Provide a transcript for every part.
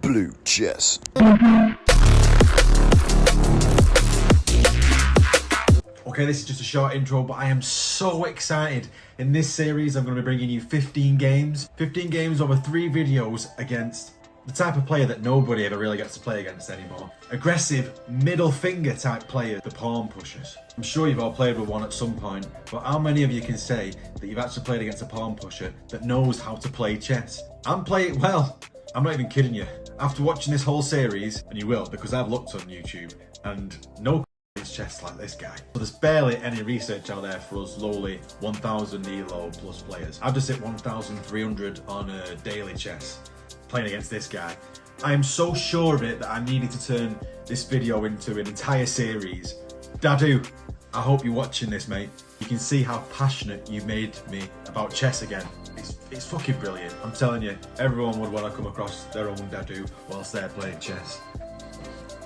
Blue chess. Okay, this is just a short intro, but I am so excited. In this series, I'm going to be bringing you 15 games. 15 games over 3 videos against the type of player that nobody ever really gets to play against anymore. Aggressive, middle finger type players, the pawn pushers. I'm sure you've all played with one at some point, but how many of you can say that you've actually played against a pawn pusher that knows how to play chess? And play it well. I'm not even kidding you. After watching this whole series, and you will, because I've looked on YouTube, and no chess like this guy. So there's barely any research out there for us lowly 1000 ELO plus players. I've just hit 1300 on a daily chess playing against this guy. I am so sure of it that I needed to turn this video into an entire series. Dadoo, I hope you're watching this, mate. You can see how passionate you made me about chess again. It's fucking brilliant. I'm telling you, everyone would want to come across their own Dadoo whilst they're playing chess.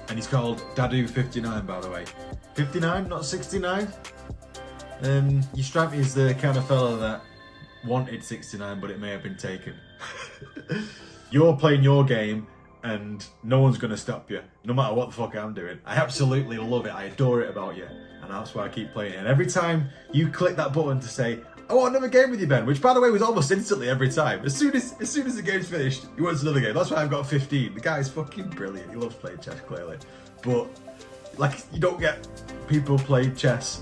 And he's called Dadoo59, by the way. 59, not 69. You strike me as the kind of fella that wanted 69, but it may have been taken. You're playing your game, and no one's going to stop you, no matter what the fuck I'm doing. I absolutely love it. I adore it about you, and that's why I keep playing it. And every time you click that button to say, I want another game with you, Ben, which by the way was almost instantly every time. As soon as the game's finished, he wants another game. That's why I've got 15. The guy's fucking brilliant. He loves playing chess, clearly. But, like, you don't get people play chess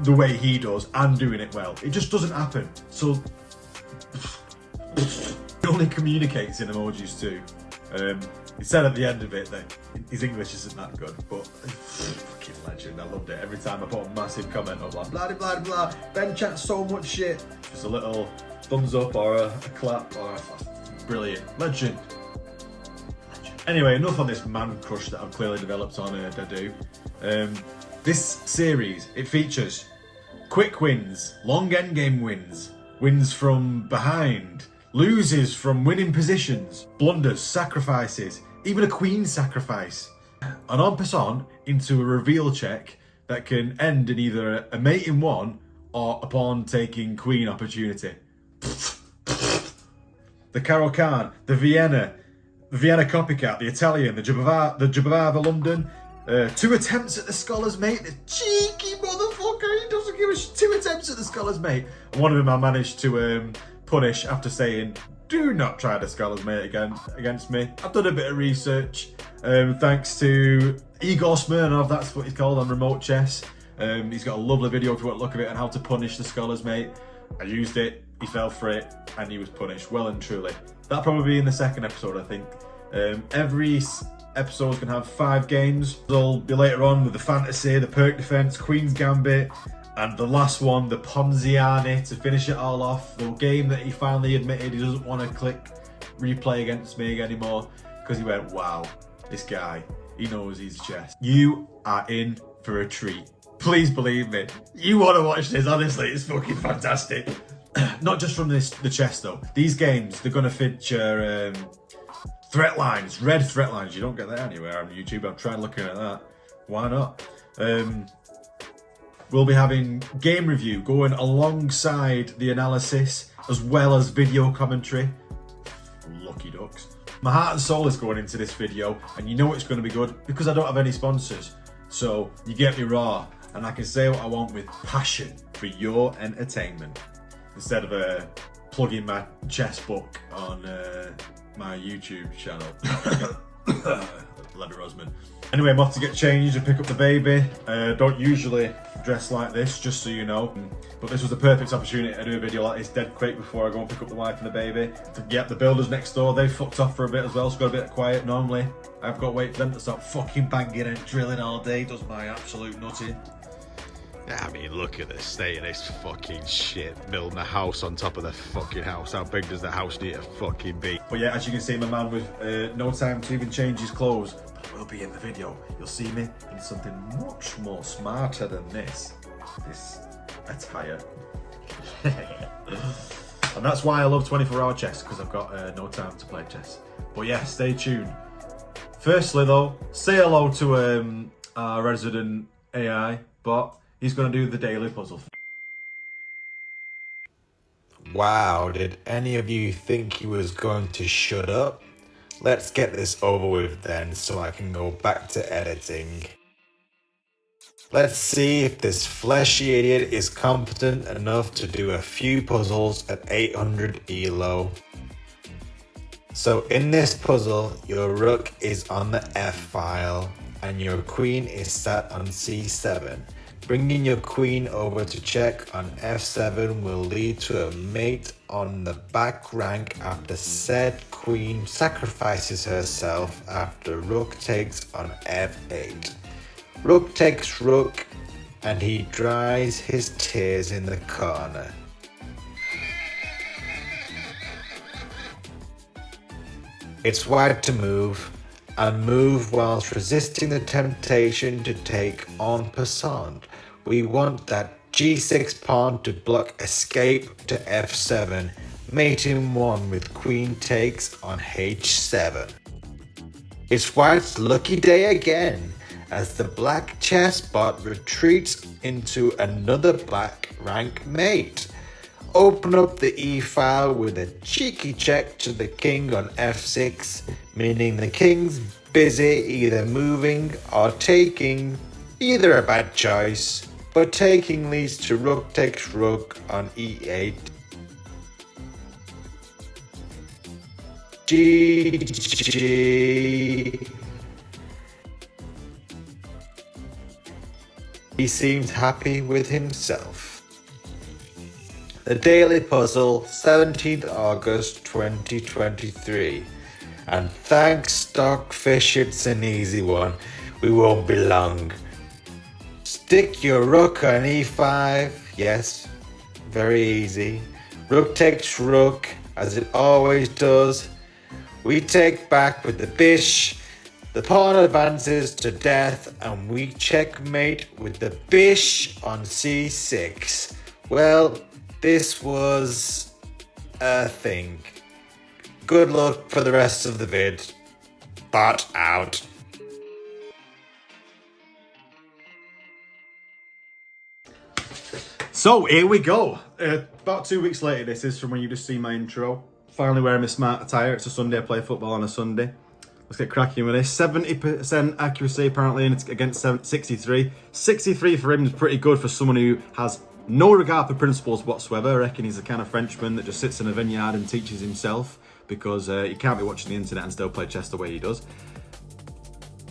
the way he does and doing it well. It just doesn't happen. So, he only communicates in emojis too. He said at the end of it that his English isn't that good, but fucking legend. I loved it. Every time I put a massive comment up like blah blah blah, Ben chats so much shit. Just a little thumbs up or a clap or brilliant. Legend. Anyway, enough on this man crush that I've clearly developed on Dadoo. This series, it features quick wins, long endgame wins, wins from behind, loses from winning positions, blunders, sacrifices, even a queen sacrifice. And en passant into a reveal check that can end in either a mate in one or a pawn taking queen opportunity. The Caro Kann, the Vienna copycat, the Italian, the Jabava London. 2 attempts at the Scholar's Mate. The cheeky motherfucker, he doesn't give a 2 attempts at the Scholar's Mate. And one of them I managed to punish after saying, do not try the Scholar's Mate again against me. I've done a bit of research, thanks to Igor Smirnov, that's what he's called on Remote Chess. He's got a lovely video if you want to look at it on how to punish the Scholar's Mate. I used it, he fell for it, and he was punished, well and truly. That'll probably be in the second episode, I think. Every episode can have 5 games. There'll be later on with the Fantasy, the Perk Defense, Queen's Gambit, and the last one, the Ponziani, to finish it all off. The game that he finally admitted he doesn't want to click replay against me anymore, because he went, wow, this guy, he knows his chess. You are in for a treat. Please believe me. You want to watch this, honestly, it's fucking fantastic. Not just from the chess though. These games, they're going to feature threat lines, red threat lines. You don't get that anywhere on YouTube. I've tried looking at that. Why not? We'll be having game review going alongside the analysis, as well as video commentary. Lucky ducks. My heart and soul is going into this video, and you know it's going to be good because I don't have any sponsors. So you get me raw, and I can say what I want with passion for your entertainment, instead of plugging my chess book on my YouTube channel. Bloody Rosman. Anyway, I'm off to get changed and pick up the baby. Don't usually dress like this, just so you know. But this was the perfect opportunity to do a video like this dead quick before I go and pick up the wife and the baby. Yep, the builders next door, they fucked off for a bit as well, so got a bit of quiet. Normally, I've got to wait for them to stop fucking banging and drilling all day. Does my absolute nutting. I mean, look at the state of this fucking shit. Building a house on top of the fucking house. How big does the house need to fucking be? But yeah, as you can see, my man with no time to even change his clothes. But will be in the video. You'll see me in something much more smarter than this attire. And that's why I love 24-hour chess, because I've got no time to play chess. But yeah, stay tuned. Firstly though, say hello to our resident AI bot. He's going to do the daily puzzle. Wow, did any of you think he was going to shut up? Let's get this over with then so I can go back to editing. Let's see if this fleshy idiot is competent enough to do a few puzzles at 800 elo. So in this puzzle, your rook is on the F file and your queen is sat on C7. Bringing your queen over to check on F7 will lead to a mate on the back rank after said queen sacrifices herself after rook takes on F8. Rook takes rook and he dries his tears in the corner. It's white to move, and move whilst resisting the temptation to take en passant. We want that G6 pawn to block escape to F7, mating one with queen takes on H7. It's white's lucky day again, as the black chessbot retreats into another black rank mate. Open up the e-file with a cheeky check to the king on f6, meaning the king's busy either moving or taking, either a bad choice, but taking leads to rook takes rook on e8. G. He seems happy with himself. The Daily Puzzle, 17th August 2023. And thanks Stockfish, it's an easy one. We won't be long. Stick your rook on e5. Yes, very easy. Rook takes rook, as it always does. We take back with the bish. The pawn advances to death and we checkmate with the bish on c6. Well, this was a thing. Good luck for the rest of the vid. Bot out. So here we go. About 2 weeks later, this is from when you just see my intro. Finally wearing my smart attire. It's a Sunday, I play football on a Sunday. Let's get cracking with this. 70% accuracy apparently, and it's against 63. 63 for him is pretty good for someone who has no regard for principles whatsoever. I reckon he's the kind of Frenchman that just sits in a vineyard and teaches himself, because he can't be watching the internet and still play chess the way he does.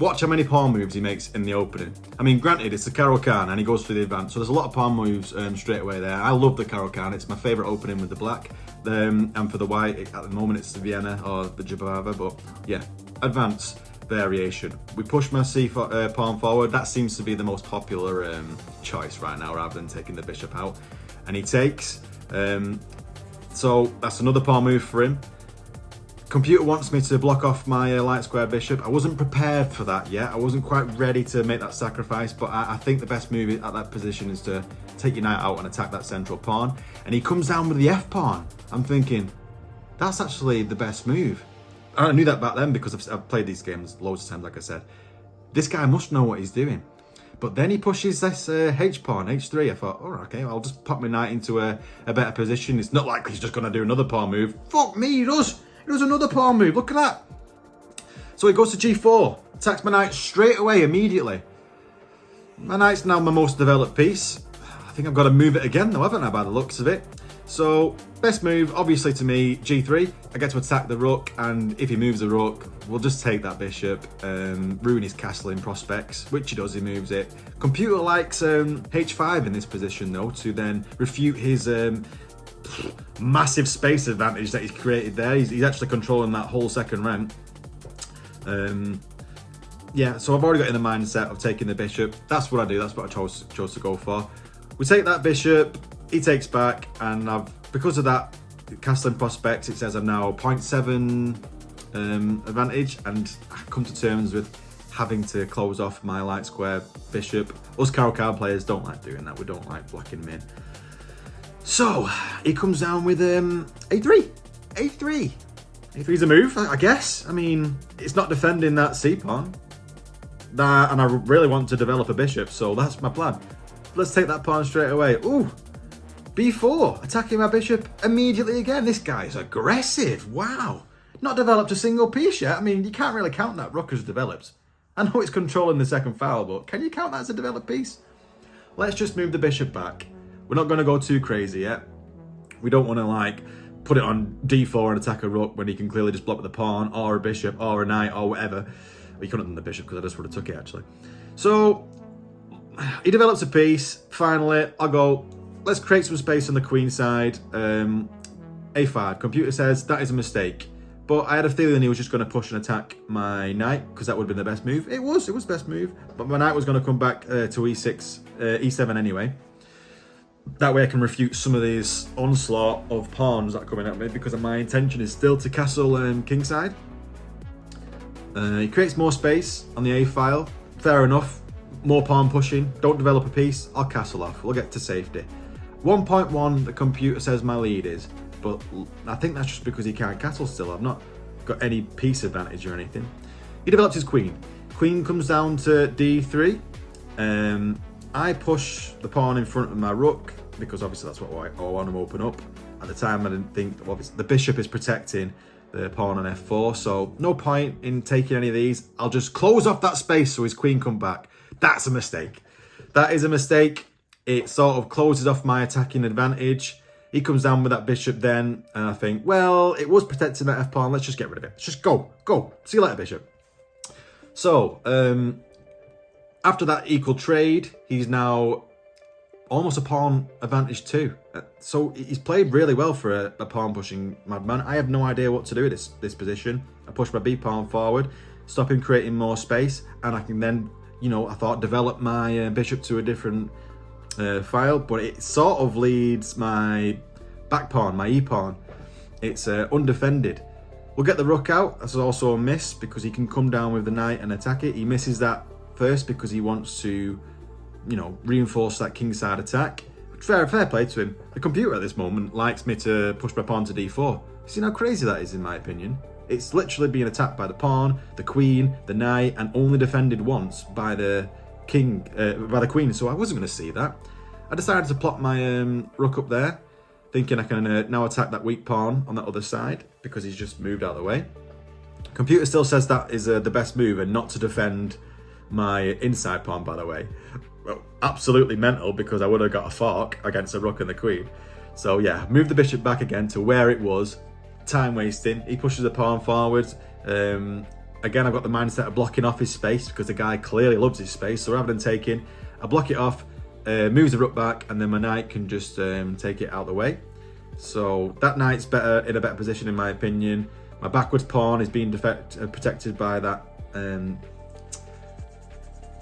Watch how many pawn moves he makes in the opening. I mean, granted, it's the Caro Kann and he goes for the advance, so there's a lot of pawn moves straight away there. I love the Caro Kann. It's my favourite opening with the black. And for the white, at the moment, it's the Vienna or the Jabava, but yeah, advance variation. We push my pawn forward. That seems to be the most popular choice right now, rather than taking the bishop out. And he takes. So that's another pawn move for him. Computer wants me to block off my light square bishop. I wasn't prepared for that yet. I wasn't quite ready to make that sacrifice, but I think the best move at that position is to take your knight out and attack that central pawn. And he comes down with the f pawn. I'm thinking, that's actually the best move. I knew that back then because I've played these games loads of times, like I said. This guy must know what he's doing. But then he pushes this h pawn, h3. I thought, oh, okay, I'll just pop my knight into a better position. It's not like he's just going to do another pawn move. Fuck me, he does. He does another pawn move. Look at that. So he goes to g4. Attacks my knight straight away, immediately. My knight's now my most developed piece. I think I've got to move it again, though, haven't I, by the looks of it? So, best move, obviously to me, g3. I get to attack the rook, and if he moves the rook, we'll just take that bishop, ruin his castling prospects, which he does, he moves it. Computer likes h5 in this position, though, to then refute his massive space advantage that he's created there. He's actually controlling that whole second rank. Yeah, so I've already got in the mindset of taking the bishop. That's what I do, that's what I chose to go for. We take that bishop, he takes back, and because of that castling prospects, it says I'm now 0.7 advantage, and I come to terms with having to close off my light square bishop. Us Caro Kann players don't like doing that, we don't like blocking him in. So, he comes down with a3. a3. a3's a move, I guess. I mean, it's not defending that c-pawn. And I really want to develop a bishop, so that's my plan. Let's take that pawn straight away. Ooh, b4, attacking my bishop immediately again. This guy is aggressive, wow. Not developed a single piece yet. I mean, you can't really count that rook as developed. I know it's controlling the second file, but can you count that as a developed piece? Let's just move the bishop back. We're not going to go too crazy yet. We don't want to like put it on d4 and attack a rook when he can clearly just block with a pawn or a bishop or a knight or whatever. Well, he couldn't have done the bishop because I just would have took it actually. So he develops a piece. Finally, I'll go, let's create some space on the queen side. A5. Computer says that is a mistake. But I had a feeling he was just going to push and attack my knight because that would have been the best move. It was best move. But my knight was going to come back to e6, e7 anyway. That way I can refute some of these onslaught of pawns that are coming at me because my intention is still to castle kingside. He creates more space on the A file. Fair enough. More pawn pushing. Don't develop a piece. I'll castle off. We'll get to safety. 1.1 the computer says my lead is. But I think that's just because he can't castle still. I've not got any piece advantage or anything. He develops his queen. Queen comes down to d3. I push the pawn in front of my rook because obviously that's what I want to open up. At the time I didn't think, obviously the bishop is protecting the pawn on f4, so no point in taking any of these. I'll just close off that space so his queen come back. That's a mistake. That is a mistake. It sort of closes off my attacking advantage. He comes down with that bishop then, and I think, well, it was protecting that f-pawn. Let's just get rid of it. Let's just go. See you later, bishop. So, after that equal trade, he's now almost a pawn advantage too. So he's played really well for a pawn pushing madman. I have no idea what to do with this position. I push my b pawn forward, stop him creating more space, and I can then, you know, I thought develop my bishop to a different file, but it sort of leads my back pawn, my e pawn. It's undefended. We'll get the rook out. That's also a miss because he can come down with the knight and attack it. He misses that first because he wants to, you know, reinforce that kingside attack. Fair play to him. The computer at this moment likes me to push my pawn to d4. See how crazy that is in my opinion? It's literally being attacked by the pawn, the queen, the knight, and only defended once by the by the queen, so I wasn't going to see that. I decided to plot my rook up there, thinking I can now attack that weak pawn on that other side because he's just moved out of the way. Computer still says that is the best move and not to defend my inside pawn, by the way. Well, absolutely mental because I would have got a fork against the rook and the queen. So yeah, move the bishop back again to where it was. Time wasting. He pushes the pawn forward. Again, I've got the mindset of blocking off his space because the guy clearly loves his space. So rather than taking, I block it off, moves the rook back, and then my knight can just take it out of the way. So that knight's in a better position in my opinion. My backwards pawn is being protected by that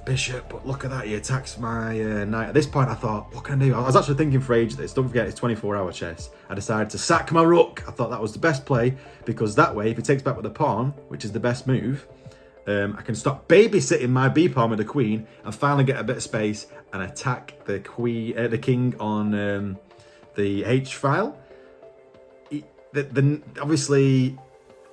bishop, but look at that, he attacks my knight. At this point I thought, what can I do? I was actually thinking for ages this. Don't forget, it's 24-hour chess. I decided to sack my rook. I thought that was the best play because that way, if he takes back with the pawn, which is the best move, I can stop babysitting my b pawn with the queen and finally get a bit of space and attack the the king on the h file. Obviously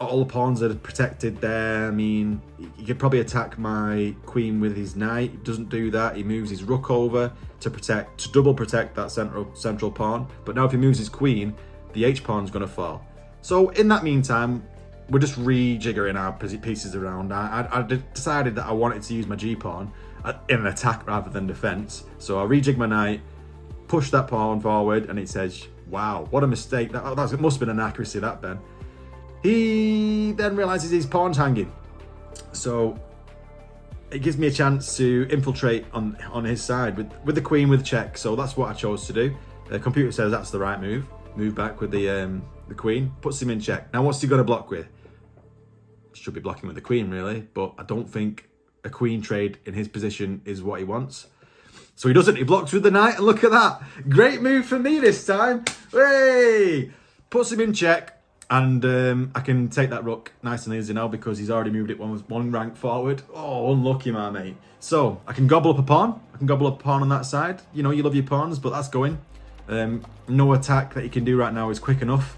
all the pawns are protected there. I mean, he could probably attack my queen with his knight. He doesn't do that. He moves his rook over to double protect that central pawn. But now if he moves his queen, the h pawn's going to fall. So in that meantime, we're just rejiggering our pieces around. I decided that I wanted to use my g pawn in an attack rather than defense. So I rejig my knight, push that pawn forward, and it says, wow, what a mistake. That must have been an accuracy, that Ben. He then realizes his pawn's hanging. So it gives me a chance to infiltrate on his side with the queen with check. So that's what I chose to do. The computer says that's the right move. Move back with the queen, puts him in check. Now what's he going to block with? Should be blocking with the queen really, but I don't think a queen trade in his position is what he wants. So he doesn't, he blocks with the knight, and look at that. Great move for me this time. Hey! Puts him in check. And I can take that rook nice and easy now because he's already moved it one rank forward. Oh, unlucky, my mate. So I can gobble up a pawn. I can gobble up a pawn on that side. You know, you love your pawns, but that's going. No attack that he can do right now is quick enough.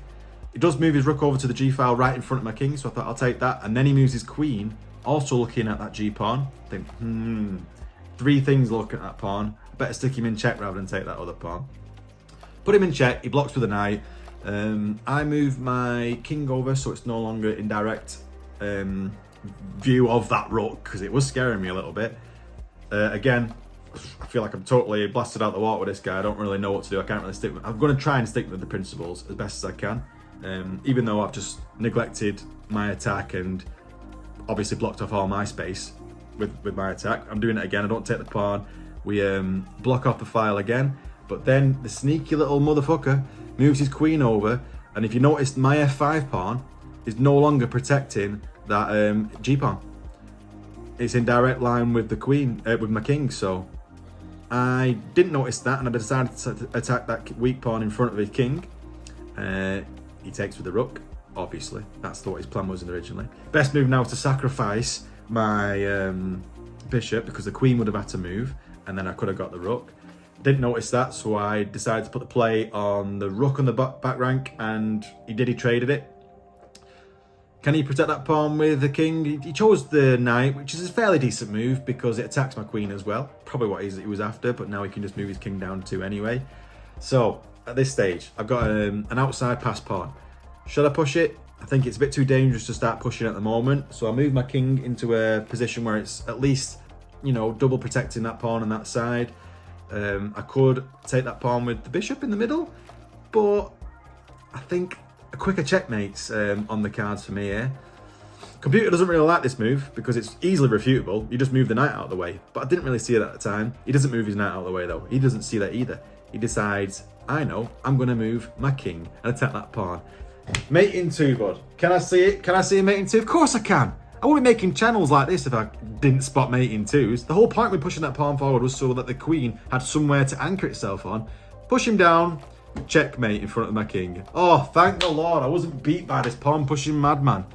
He does move his rook over to the g file right in front of my king, so I thought I'll take that. And then he moves his queen, also looking at that g pawn. I think, three things looking at that pawn. I better stick him in check rather than take that other pawn. Put him in check. He blocks with a knight. I move my king over so it's no longer in direct view of that rook, because it was scaring me a little bit. Again, I feel like I'm totally blasted out the water with this guy. I don't really know what to do. I can't really stick with, I'm going to try and stick with the principles as best as I can, even though I've just neglected my attack and obviously blocked off all my space with my attack. I'm doing it again. I don't take the pawn. We block off the file again, but then the sneaky little motherfucker moves his queen over, and if you notice, my f5 pawn is no longer protecting that g pawn. It's in direct line with the queen, with my king, so I didn't notice that, and I decided to attack that weak pawn in front of his king. He takes with the rook, obviously. That's what his plan was originally. Best move now is to sacrifice my bishop, because the queen would have had to move, and then I could have got the rook. Didn't notice that, so I decided to put the play on the rook on the back rank, and he traded it. Can he protect that pawn with the king? He chose the knight, which is a fairly decent move because it attacks my queen as well. Probably what he was after, but now he can just move his king down too anyway. So at this stage, I've got an outside pass pawn. Should I push it? I think it's a bit too dangerous to start pushing at the moment. So I move my king into a position where it's at least, you know, double protecting that pawn on that side. I could take that pawn with the bishop in the middle, but I think a quicker checkmate's on the cards for me here. Computer doesn't really like this move because it's easily refutable. You just move the knight out of the way, but I didn't really see it at the time. He doesn't move his knight out of the way though. He doesn't see that either. He decides, I know, I'm going to move my king and attack that pawn. Mate in 2, bud. Can I see it? Can I see a mate in 2? Of course I can. I wouldn't be making channels like this if I didn't spot mate in 2s. The whole point with pushing that pawn forward was so that the queen had somewhere to anchor itself on. Push him down, checkmate in front of my king. Oh, thank the Lord, I wasn't beat by this pawn pushing madman.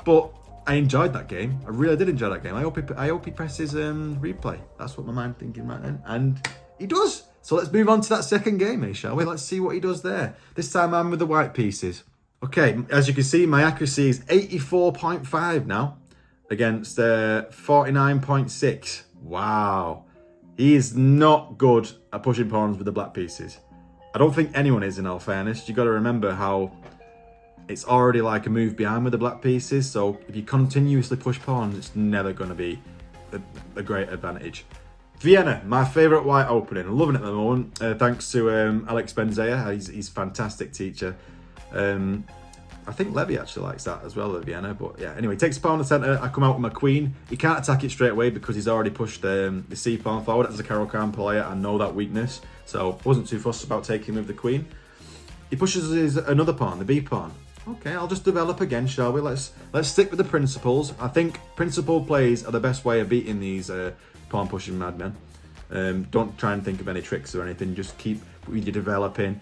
But I enjoyed that game. I really did enjoy that game. I hope he presses replay. That's what my mind's thinking right then. And he does. So let's move on to that second game, eh, shall we? Let's see what he does there. This time I'm with the white pieces. Okay, as you can see, my accuracy is 84.5 now against 49.6. Wow. He is not good at pushing pawns with the black pieces. I don't think anyone is, in all fairness. You got to remember how it's already like a move behind with the black pieces. So if you continuously push pawns, it's never going to be a great advantage. Vienna, my favourite white opening. Loving it at the moment. Thanks to Alex Benzea. He's a fantastic teacher. I think Levy actually likes that as well, at Vienna. But yeah, anyway, takes a pawn in the centre. I come out with my queen. He can't attack it straight away because he's already pushed the C pawn forward. As a Caro Kann player, I know that weakness. So wasn't too fussed about taking with the queen. He pushes another pawn, the B pawn. Okay, I'll just develop again, shall we? Let's stick with the principles. I think principled plays are the best way of beating these pawn pushing madmen. Don't try and think of any tricks or anything. Just keep with your developing.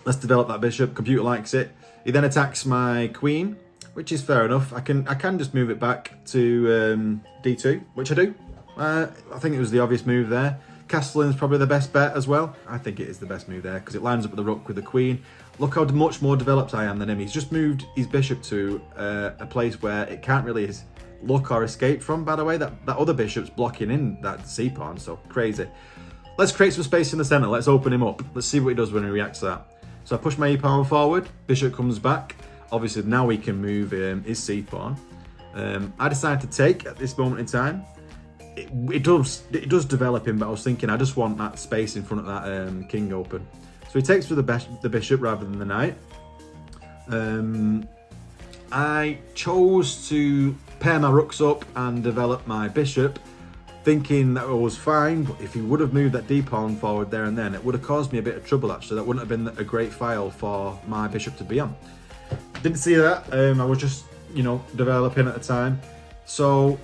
Let's develop that bishop. Computer likes it. He then attacks my queen, which is fair enough. I can just move it back to D2, which I do. I think it was the obvious move there. Castling is probably the best bet as well. I think it is the best move there because it lines up with the rook with the queen. Look how much more developed I am than him. He's just moved his bishop to a place where it can't really look or escape from. By the way, that other bishop's blocking in that C pawn, so crazy. Let's create some space in the centre. Let's open him up. Let's see what he does when he reacts to that. So I push my E pawn forward. Bishop comes back. Obviously now we can move his C pawn. I decided to take at this moment in time. It does develop him, but I was thinking I just want that space in front of that king open. So he takes with the bishop rather than the knight. I chose to pair my rooks up and develop my bishop, thinking that it was fine, but if he would have moved that D pawn forward there and then, it would have caused me a bit of trouble actually. That wouldn't have been a great file for my bishop to be on. Didn't see that. I was just, developing at the time. So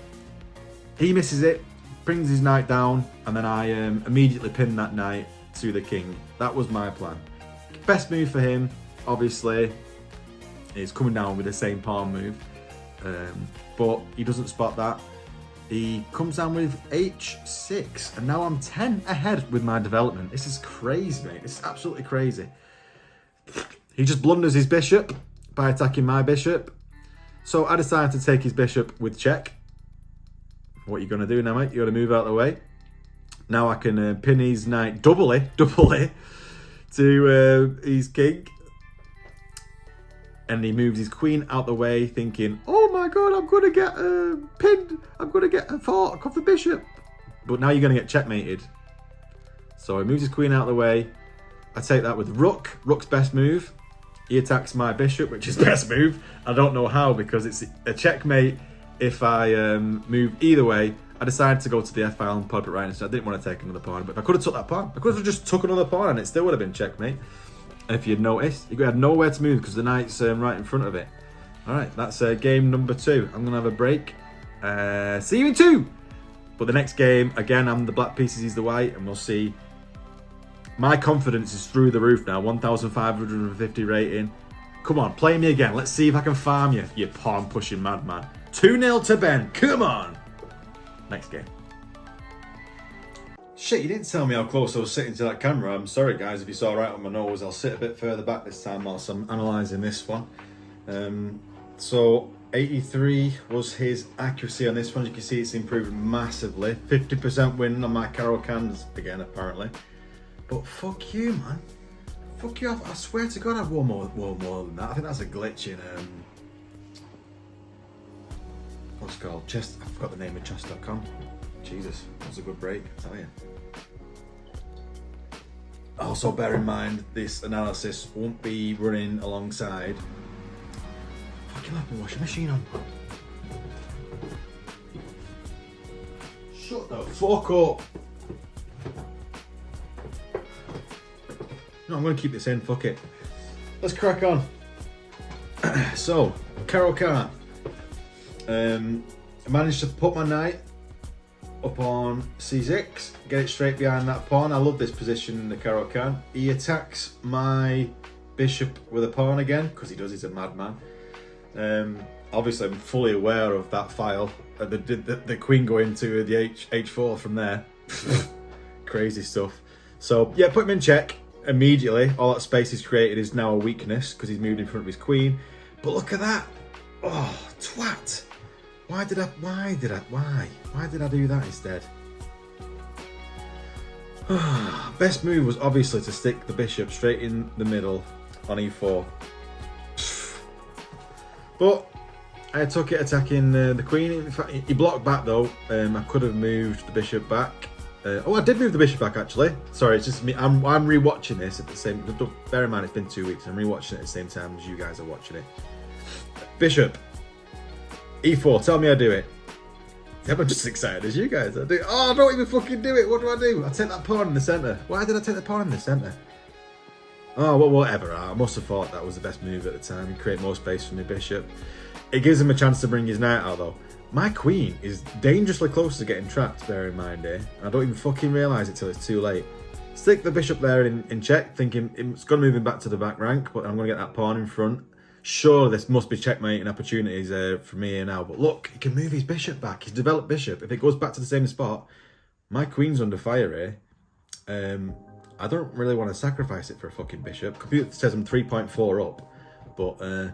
he misses it, brings his knight down, and then I immediately pin that knight to the king. That was my plan. Best move for him, obviously, is coming down with the same pawn move. But he doesn't spot that. He comes down with H6, and now I'm 10 ahead with my development. This is crazy, mate. It's absolutely crazy. He just blunders his bishop by attacking my bishop. So I decided to take his bishop with check. What are you going to do now, mate? You're going to move out of the way. Now I can pin his knight doubly to his king. and he moves his queen out the way, thinking, oh my god, I'm going to get pinned. I'm going to get a fork off the bishop. But now you're going to get checkmated. So he moves his queen out of the way. I take that with rook. Rook's best move. He attacks my bishop, which is best move. I don't know how, because it's a checkmate if I move either way. I decided to go to the F file and pop it right instead. I didn't want to take another pawn, but if I could have took that pawn, I could have just took another pawn and it still would have been checkmate. And if you'd noticed, you had nowhere to move because the knight's right in front of it. All right, that's game number 2. I'm going to have a break. See you in 2. But the next game, again, I'm the black pieces, he's the white, and we'll see. My confidence is through the roof now, 1,550 rating. Come on, play me again. Let's see if I can farm you, you pawn-pushing madman. 2-0 to Ben, come on. Next game. Shit, you didn't tell me how close I was sitting to that camera. I'm sorry, guys, if you saw right on my nose. I'll sit a bit further back this time whilst I'm analysing this one. So 83 was his accuracy on this one. You can see it's improved massively. 50% win on my Caro Kann again, apparently. But fuck you, man. Fuck you off. I swear to God I've won more than that. I think that's a glitch in what's it called? Chess. I forgot the name of chess.com. Jesus, that was a good break, I tell you. Also bear in mind, this analysis won't be running alongside. Fucking left my washing machine on. Shut the fuck up. No, I'm going to keep this in, fuck it. Let's crack on. So, Caro Kann. I managed to put my knight up on c6, get it straight behind that pawn. I love this position in the Caro Kann. He attacks my bishop with a pawn again, because he does, he's a madman. Obviously, I'm fully aware of that file. The queen going to the h4 from there. Crazy stuff. So, yeah, put him in check. Immediately, all that space he's created is now a weakness because he's moved in front of his queen. But look at that! Oh, twat! Why did I do that instead? Best move was obviously to stick the bishop straight in the middle on e4. But I took it attacking the queen. In fact, he blocked back though. I could have moved the bishop back. I did move the bishop back actually. Sorry, it's just me. I'm rewatching this at the same. Bear in mind, it's been 2 weeks. I'm rewatching it at the same time as you guys are watching it. Bishop, e4. Tell me I do it. I'm just as excited as you guys. I don't even fucking do it. What do I do? I take that pawn in the center. Why did I take the pawn in the center? Oh, well, whatever. I must have thought that was the best move at the time. You create more space for my bishop. It gives him a chance to bring his knight out though. My queen is dangerously close to getting trapped, bear in mind here. I don't even fucking realise it till it's too late. Stick the bishop there in check, thinking it's going to move him back to the back rank, but I'm going to get that pawn in front. Sure, this must be checkmating opportunities for me here now, but look, he can move his bishop back. He's developed bishop. If it goes back to the same spot, my queen's under fire here. I don't really want to sacrifice it for a fucking bishop. Computer says I'm 3.4 up, but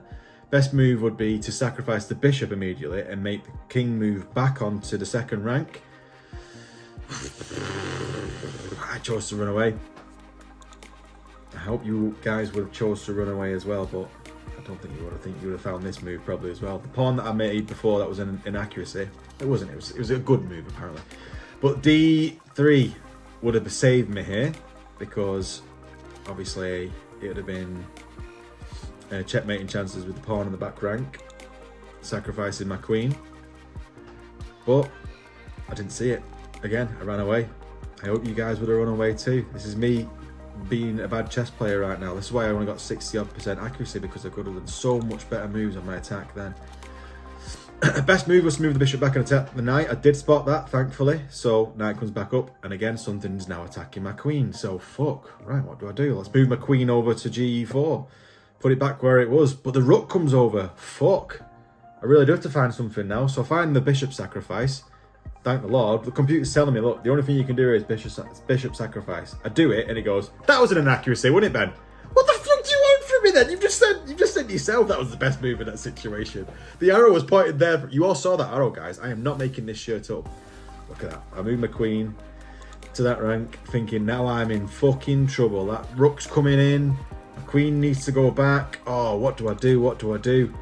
best move would be to sacrifice the bishop immediately and make the king move back onto the second rank. I chose to run away. I hope you guys would have chose to run away as well, but I don't think you would. I think you would have found this move probably as well. The pawn that I made before, that was an inaccuracy. It wasn't. It was a good move apparently. But d3 would have saved me here because obviously it would have been checkmating chances with the pawn in the back rank, sacrificing my queen. But I didn't see it. Again, I ran away. I hope you guys would have run away too. This is me being a bad chess player right now. This is why I only got 60% accuracy, because I could have done so much better moves on my attack then. Best move was to move the bishop back and attack the knight. I did spot that, thankfully. So knight comes back up, and again something's now attacking my queen. So fuck. Right, what do I do? Let's move my queen over to ge4. Put it back where it was. But the rook comes over. Fuck. I really do have to find something now. So I find the bishop sacrifice. Thank the Lord. The computer's telling me, look, the only thing you can do is bishop sacrifice. I do it, and it goes, that was an inaccuracy, wasn't it, Ben? What the fuck do you want from me then? You've just said yourself that was the best move in that situation. The arrow was pointed there. You all saw that arrow, guys. I am not making this shirt up. Look at that. I moved my queen to that rank, thinking now I'm in fucking trouble. That rook's coming in. The queen needs to go back. Oh, what do I do? What do I do?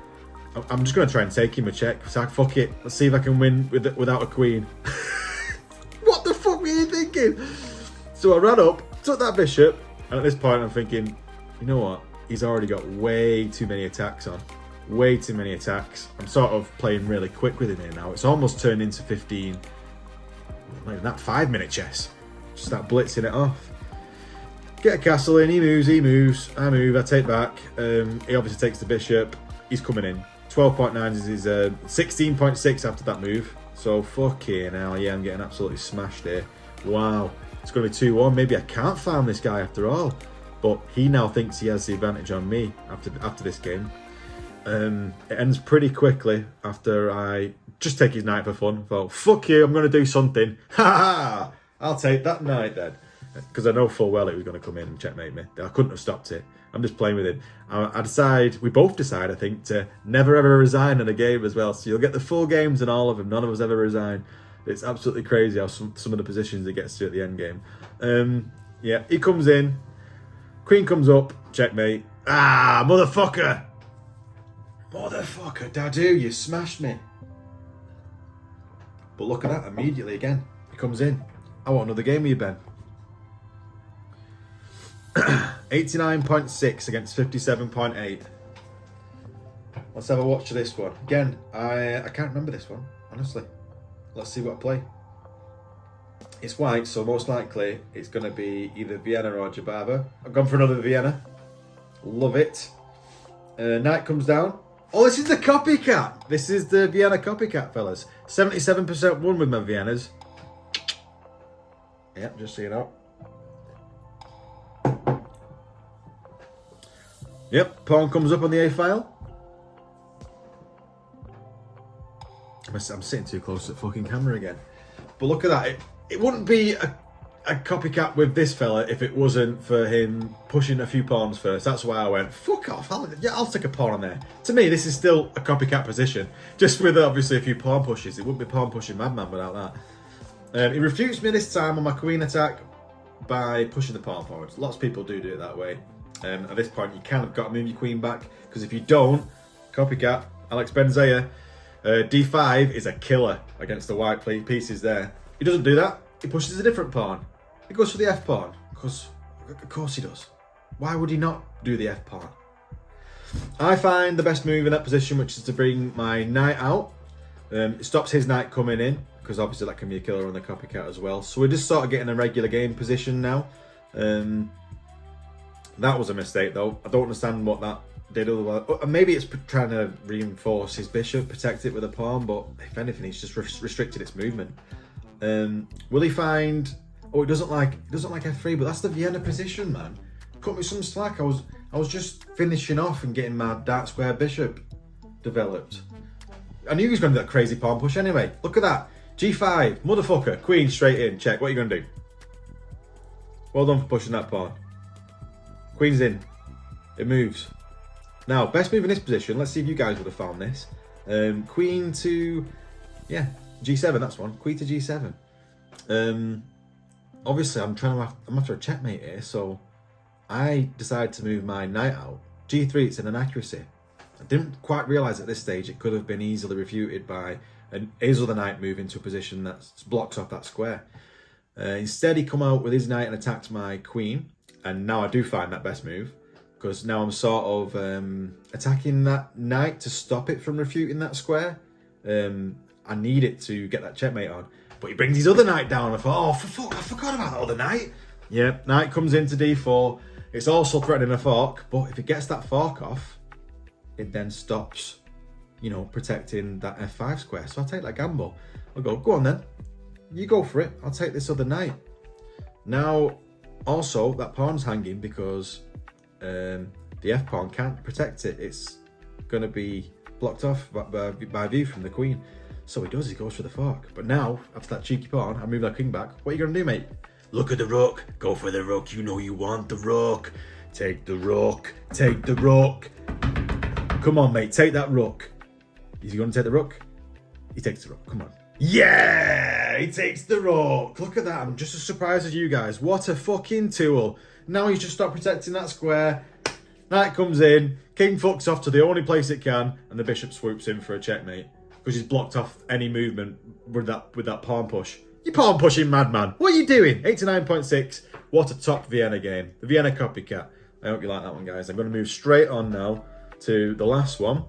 I'm just going to try and take him a check. So fuck it. Let's see if I can win without a queen. What the fuck were you thinking? So I ran up, took that bishop, and at this point I'm thinking, you know what? He's already got way too many attacks on. Way too many attacks. I'm sort of playing really quick with him here now. It's almost turned into 15. Not even that 5-minute chess. Just start blitzing it off. Get a castle in, he moves. I move, I take back. He obviously takes the bishop. He's coming in. 12.9 is his 16.6 after that move. So fucking hell, yeah, I'm getting absolutely smashed here. Wow. It's going to be 2-1. Maybe I can't farm this guy after all. But he now thinks he has the advantage on me after this game. It ends pretty quickly after I just take his knight for fun. Thought, fuck you, I'm going to do something. Ha ha! I'll take that knight then. Because I know full well it was going to come in and checkmate me. I couldn't have stopped it. I'm just playing with him. We both decide, I think, to never ever resign in a game as well. So you'll get the full games in all of them. None of us ever resign. It's absolutely crazy how some of the positions he gets to at the end game. Yeah, he comes in. Queen comes up. Checkmate. Ah, motherfucker. Motherfucker, dadoo, you smashed me. But look at that, immediately again. He comes in. I want another game with you, Ben. 89.6 against 57.8. Let's have a watch of this one. Again, I can't remember this one, honestly. Let's see what I play. It's white, so most likely it's going to be either Vienna or Jabava. I've gone for another Vienna. Love it. Knight comes down. Oh, this is the copycat. This is the Vienna copycat, fellas. 77% won with my Viennas. Yep, just so you know. Yep, pawn comes up on the A file. I'm sitting too close to the fucking camera again. But look at that. It wouldn't be a copycat with this fella if it wasn't for him pushing a few pawns first. That's why I went, fuck off. I'll stick a pawn on there. To me, this is still a copycat position. Just with obviously a few pawn pushes. It wouldn't be pawn pushing madman without that. He refutes me this time on my queen attack by pushing the pawn forwards. Lots of people do it that way. At this point, you kind of got to move your queen back, because if you don't, copycat, Alex Benzea, d5 is a killer against the white pieces there. He doesn't do that. He pushes a different pawn. He goes for the f pawn, because of course he does. Why would he not do the f pawn? I find the best move in that position, which is to bring my knight out. It stops his knight coming in, because obviously that can be a killer on the copycat as well. So we're just sort of getting a regular game position now. That was a mistake though. I don't understand what that did otherwise. Maybe it's trying to reinforce his bishop, protect it with a pawn, but if anything, he's just restricted its movement. Will he find... Oh, it doesn't like f3, but that's the Vienna position, man. Cut me some slack. I was just finishing off and getting my dark square bishop developed. I knew he was going to do that crazy pawn push anyway. Look at that. G5, motherfucker, queen straight in. Check. What are you going to do? Well done for pushing that pawn. Queen's in. It moves. Now, best move in this position. Let's see if you guys would have found this. Queen to... Yeah, G7, that's one. Queen to G7. Obviously, I'm after a checkmate here, so I decided to move my knight out. G3, it's an inaccuracy. I didn't quite realise at this stage it could have been easily refuted by his other knight moving to a position that blocks off that square. Instead, he come out with his knight and attacked my queen. And now I do find that best move, because now I'm sort of attacking that knight to stop it from refuting that square. I need it to get that checkmate on. But he brings his other knight down. I thought, oh, for fuck, I forgot about that other knight. Yeah, knight comes into d4. It's also threatening a fork, but if it gets that fork off, it then stops, you know, protecting that f5 square. So I'll take that gamble. I'll go on then. You go for it. I'll take this other knight. Now... Also, that pawn's hanging because the f-pawn can't protect it. It's going to be blocked off by view from the queen. So he does, he goes for the fork. But now, after that cheeky pawn, I move that king back. What are you going to do, mate? Look at the rook. Go for the rook. You know you want the rook. Take the rook. Take the rook. Come on, mate. Take that rook. Is he going to take the rook? He takes the rook. Come on. Yeah, he takes the rook. Look at that. I'm just as surprised as you guys. What a fucking tool. Now he's just stopped protecting that square. Knight comes in, king fucks off to the only place it can, and the bishop swoops in for a checkmate. Because he's blocked off any movement with that pawn push. You pawn pushing madman. What are you doing? 89.6. What a top Vienna game. The Vienna copycat. I hope you like that one, guys. I'm going to move straight on now to the last one.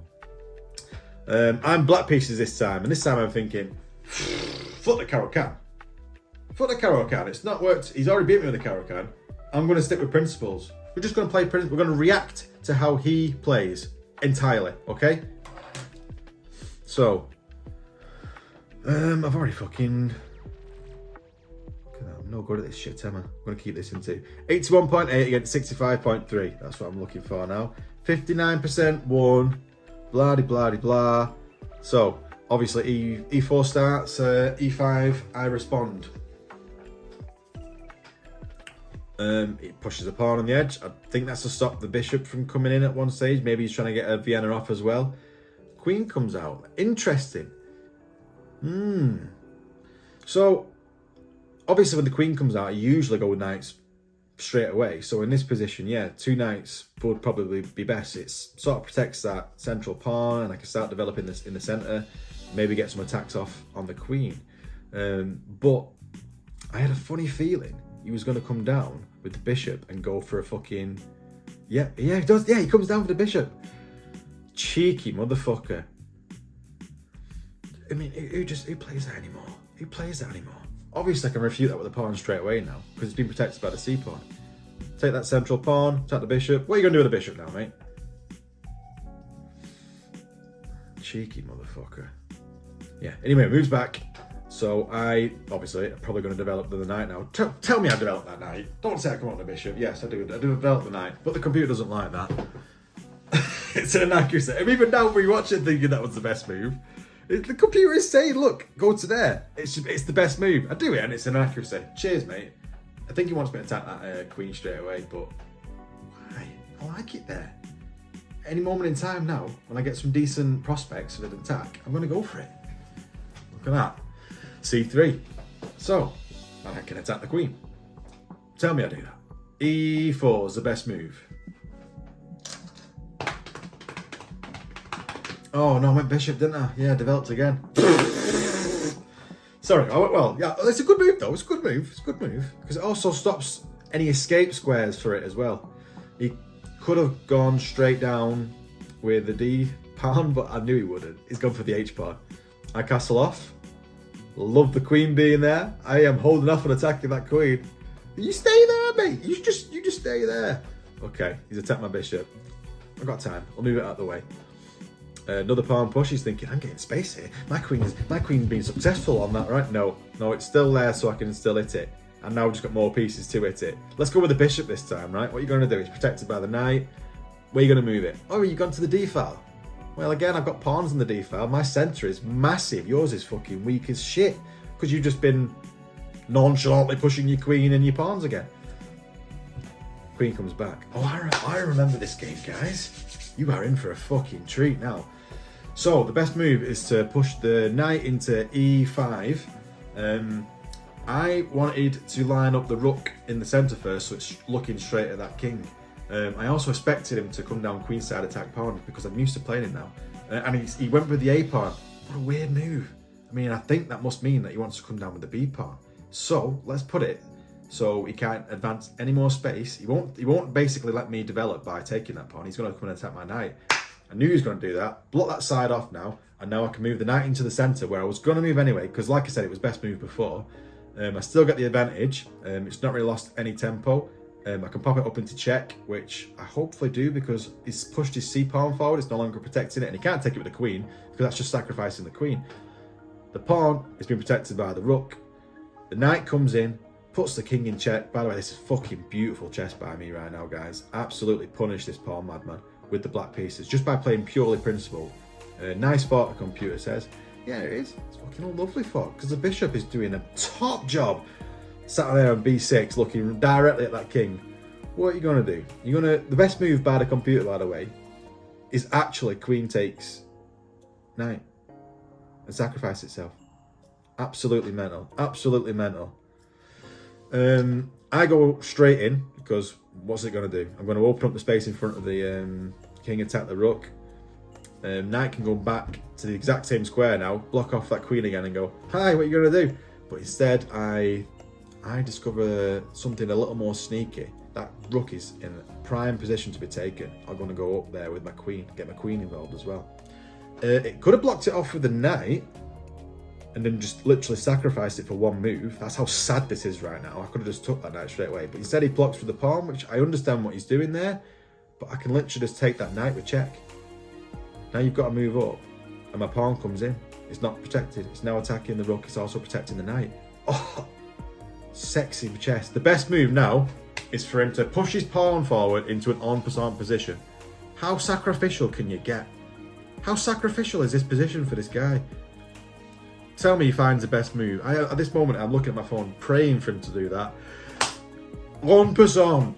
I'm black pieces this time, and this time I'm thinking, foot the Caro Kann. Foot the Caro Kann. It's not worked. He's already beat me with the Caro Kann. I'm going to stick with principles. We're just going to play principles. We're going to react to how he plays entirely, okay? So, I've already fucking... I'm no good at this shit, am I? I'm going to keep this in 81.8 against 65.3. That's what I'm looking for now. 59% won. Blah de blah de blah. So, obviously E4 starts, E5, I respond. It pushes a pawn on the edge. I think that's to stop the bishop from coming in at one stage. Maybe he's trying to get a Vienna off as well. Queen comes out. Interesting. So, obviously when the queen comes out, I usually go with knights straight away. So in this position, yeah, 2 knights would probably be best. It sort of protects that central pawn, and I can start developing this in the centre. Maybe get some attacks off on the queen. But I had a funny feeling he was going to come down with the bishop and go for a fucking... Yeah, he does. Yeah, he comes down for the bishop. Cheeky motherfucker. I mean, who plays that anymore? Who plays that anymore? Obviously, I can refute that with the pawn straight away now, because it's been protected by the c pawn. Take that central pawn, attack the bishop. What are you going to do with the bishop now, mate? Cheeky motherfucker. Yeah, anyway, it moves back. So I'm probably going to develop the knight now. Tell me I developed that knight. Don't say I come on the bishop. Yes, I do develop the knight, but the computer doesn't like that. It's an inaccuracy. I'm even now rewatching thinking that was the best move. The computer is saying, look, go to there. It's the best move. I do it and it's an accuracy. Cheers, mate. I think he wants me to attack that queen straight away, but why? I like it there. Any moment in time now, when I get some decent prospects for the attack, I'm going to go for it. Look at that. C3. So, I can attack the queen. Tell me I do that. E4 is the best move. Oh no, I went bishop, didn't I? Yeah, developed again. Sorry, I went well. Yeah, it's a good move though. It's a good move. It's a good move because it also stops any escape squares for it as well. He could have gone straight down with the D pawn, but I knew he wouldn't. He's gone for the H pawn. I castle off. Love the queen being there. I am holding off and attacking that queen. You stay there, mate. You just stay there. Okay, he's attacked my bishop. I've got time. I'll move it out of the way. Another pawn push. He's thinking, I'm getting space here. My queen being successful on that, right? No, it's still there, so I can still hit it. And now I've just got more pieces to hit it. Let's go with the bishop this time, right? What are you going to do? It's protected by the knight. Where are you going to move it? Oh, you've gone to the D file. Well, again, I've got pawns in the D file. My centre is massive. Yours is fucking weak as shit because you've just been nonchalantly pushing your queen and your pawns again. Queen comes back. Oh, I remember this game, guys. You are in for a fucking treat now. So the best move is to push the knight into E5. I wanted to line up the rook in the centre first, so it's looking straight at that king. I also expected him to come down queenside attack pawn because I'm used to playing him now. And he went with the A pawn. What a weird move. I mean, I think that must mean that he wants to come down with the B pawn. So let's put it so he can't advance any more space. He won't basically let me develop by taking that pawn. He's going to come and attack my knight. I knew he was going to do that. Block that side off now, and now I can move the knight into the centre where I was going to move anyway, because like I said, it was best move before. I still get the advantage. It's not really lost any tempo. I can pop it up into check, which I hopefully do because he's pushed his C pawn forward. It's no longer protecting it, and he can't take it with the queen because that's just sacrificing the queen. The pawn has been protected by the rook. The knight comes in, puts the king in check. By the way, this is fucking beautiful chess by me right now, guys. Absolutely punish this pawn madman with the black pieces just by playing purely principle. Nice fought, the computer says. Yeah, it is. It's fucking all lovely fought because the bishop is doing a top job. Sat there on B6 looking directly at that king. What are you going to do? The best move by the computer, by the way, is actually queen takes knight and sacrifice itself. Absolutely mental. Absolutely mental. I go straight in because what's it going to do? I'm going to open up the space in front of the king, attack the rook. Knight can go back to the exact same square now, block off that queen again and go, hi, what are you going to do? But instead, I discover something a little more sneaky. That rook is in a prime position to be taken. I'm going to go up there with my queen, get my queen involved as well. It could have blocked it off with the knight and then just literally sacrificed it for one move. That's how sad this is right now. I could have just took that knight straight away. But instead he blocks with the pawn, which I understand what he's doing there. But I can literally just take that knight with check. Now you've got to move up. And my pawn comes in. It's not protected. It's now attacking the rook. It's also protecting the knight. Oh, sexy chess. The best move now is for him to push his pawn forward into an en passant position. How sacrificial can you get? How sacrificial is this position for this guy? Tell me he finds the best move. At this moment, I'm looking at my phone, praying for him to do that. En passant.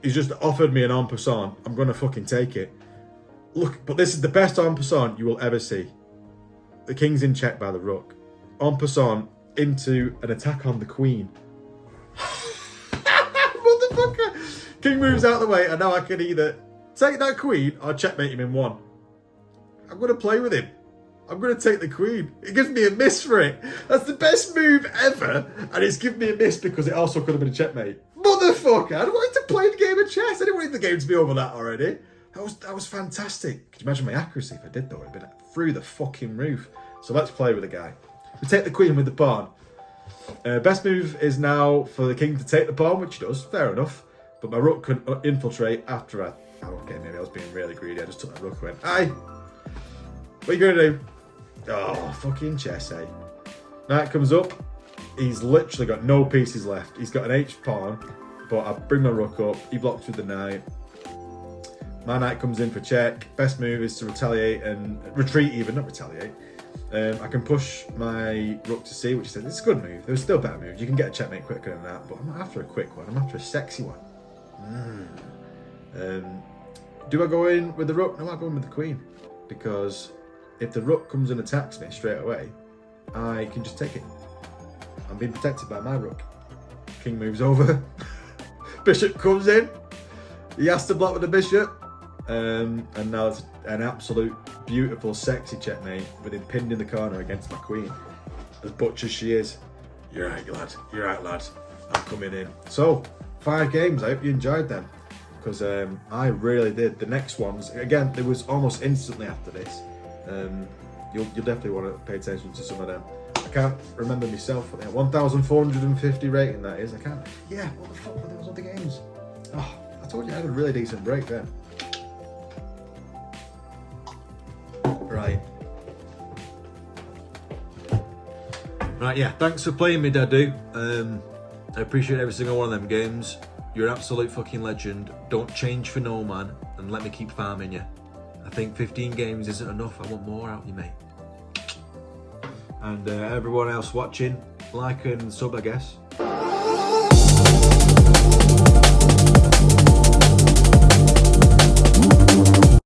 He's just offered me an en passant. I'm going to fucking take it. Look, but this is the best en passant you will ever see. The king's in check by the rook. En passant into an attack on the queen. Motherfucker! King moves out of the way, and now I can either take that queen or checkmate him in one. I'm going to play with him. I'm going to take the queen. It gives me a miss for it. That's the best move ever, and it's given me a miss because it also could have been a checkmate. Motherfucker! I wanted to play the game of chess. I didn't want the game to be over that already. That was fantastic. Could you imagine my accuracy if I did though? It'd been through the fucking roof. So let's play with the guy. We take the queen with the pawn. Best move is now for the king to take the pawn, which he does. Fair enough. But my rook can infiltrate after I... Oh, okay, maybe I was being really greedy. I just took my rook and went, aye. What are you going to do? Oh, fucking chess, eh? Knight comes up. He's literally got no pieces left. He's got an H pawn, but I bring my rook up. He blocks with the knight. My knight comes in for check. Best move is to retaliate and retreat even, not retaliate. I can push my rook to C, which is it's a good move. There's still better moves. You can get a checkmate quicker than that, but I'm not after a quick one. I'm after a sexy one. Do I go in with the rook? No, I go in with the queen. Because if the rook comes and attacks me straight away, I can just take it. I'm being protected by my rook. King moves over. Bishop comes in. He has to block with the bishop. And now it's an absolute beautiful, sexy checkmate with him pinned in the corner against my queen. As butch as she is. You're right, lad. You're right, lad. I'm coming in. So, 5 games. I hope you enjoyed them. Because I really did. The next ones, again, it was almost instantly after this. You'll definitely want to pay attention to some of them. I can't remember myself what they had. 1,450 rating that is. I can't. Yeah, what the fuck were those other games? Oh, I told you I had a really decent break then. Right, yeah, thanks for playing me, Dadoo. I appreciate every single one of them games. You're an absolute fucking legend. Don't change for no man, and let me keep farming you. I think 15 games isn't enough. I want more out of you, mate. And everyone else watching, like and sub, I guess.